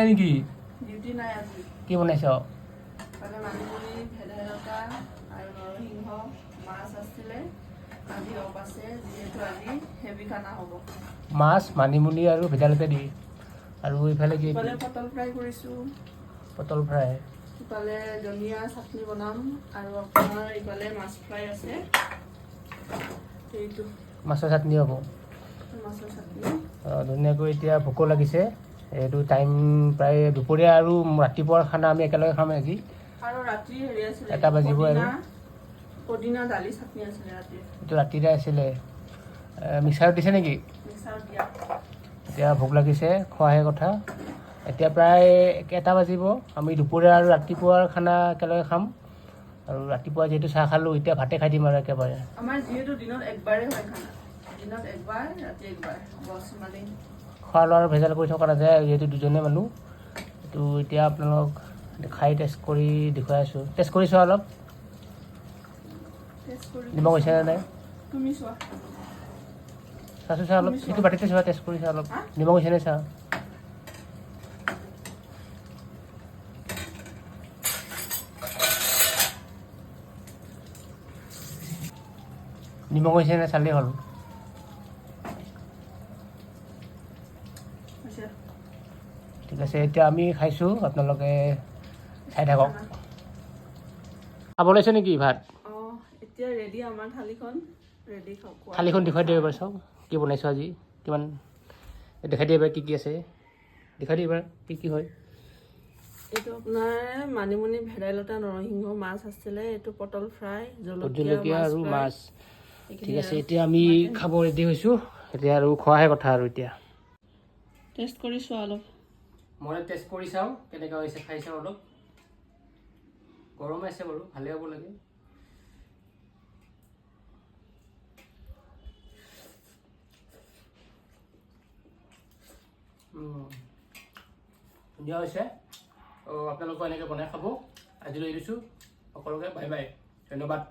নেকি ডিউটি নাই আজি কি বনাইছ মানে মানিমুনি ভেদাইলতা আৰু নৰসিংহ মাছ আছিলে আজি অফ আছে যিহেতু আজি হেভি খানা হ'ব মাছ মানিমুনি আৰু ভেদাইলতা দি আৰু ইফালে কি ইফালে পটল ফ্ৰাই কৰিছোঁ পটল ফ্ৰাই ইফালে ধনিয়া চাটনি বনাম আৰু আপোনাৰ ইফালে মাছ ফ্ৰাই আছে এইটো মাছৰ চাটনি হ'ব মাছৰ চাটনি ধুনীয়াকৈ এতিয়া ভোকো লাগিছে এইটো টাইম প্ৰায় দুপৰীয়া আৰু ৰাতিপুৱাৰ খানা আমি একেলগে খাম আজি আৰু ৰাতি হেৰি আছিলে এটা বাজিব আৰু পদিনা দালি চাটনি আছিলে ৰাতি এইটো ৰাতিৰে আছিলে মিক্সাৰত দিছে নেকি মিক্সাৰত দিয়া এতিয়া ভোক লাগিছে খোৱাহে কথা এতিয়া প্ৰায় 1টা বাজিব আমি দুপৰীয়া আৰু ৰাতিপুৱাৰ খানা একেলগে খাম আৰু ৰাতিপুৱা যিহেতু চাহ খালোঁ এতিয়া ভাতে খাই দিম আৰু একেবাৰে আমাৰ যিহেতু দিনত একবাৰে হয় খানা দিনত একবাৰ ৰাতি একবাৰ বছ মানে খোৱা লোৱাৰ ভেজাল কৰি থকা নাযায় যিহেতু দুজনে মানুহ এইটো এতিয়া আপোনালোক খাই টেষ্ট কৰি দেখুৱাই আছোঁ টেষ্ট কৰি চোৱা অলপ টেষ্ট কৰি নিমখ হৈছেনে নাই তুমি চোৱা চাচোন চা অলপ এইটো বাতিতে চোৱা টেষ্ট কৰি চা অলপ নিমখ হৈছেনে চা নিমখ হৈছেনে চালেই হ'ল ঠিক আছে এতিয়া আমি খাইছোঁ আপোনালোকে চাই থাকক খাব লৈছে নেকি ভাত অঁ এতিয়া ৰেডি আমাৰ থালিখন ৰেডি খাওঁ থালিখন দেখুৱাই দিব এবাৰ চাওক কি বনাইছোঁ আজি কিমান দেখাই দিয়ে এবাৰ কি আছে দেখাই দিয়ে এবাৰ কি হয় এইটো আপোনাৰ মানিমুনি ভেদাইলতা নৰসিংহ মাছ আছিলে এইটো পটল ফ্ৰাই জলকীয়া আৰু মাছ ঠিক আছে এতিয়া আমি খাব ৰেডি হৈছোঁ এতিয়া আৰু খোৱাহে কথা আৰু এতিয়া টেষ্ট কৰি চোৱা অলপ মই টেষ্ট কৰি চাওঁ কেনেকুৱা হৈছে খাই চাওঁ অলপ গৰম আছে বাৰু ভালে হ'ব লাগে ধুনীয়া হৈছে আপোনালোকে এনেকৈ বনাই খাব আজিলৈ এৰিছোঁ সকলোকে বাই বাই ধন্যবাদ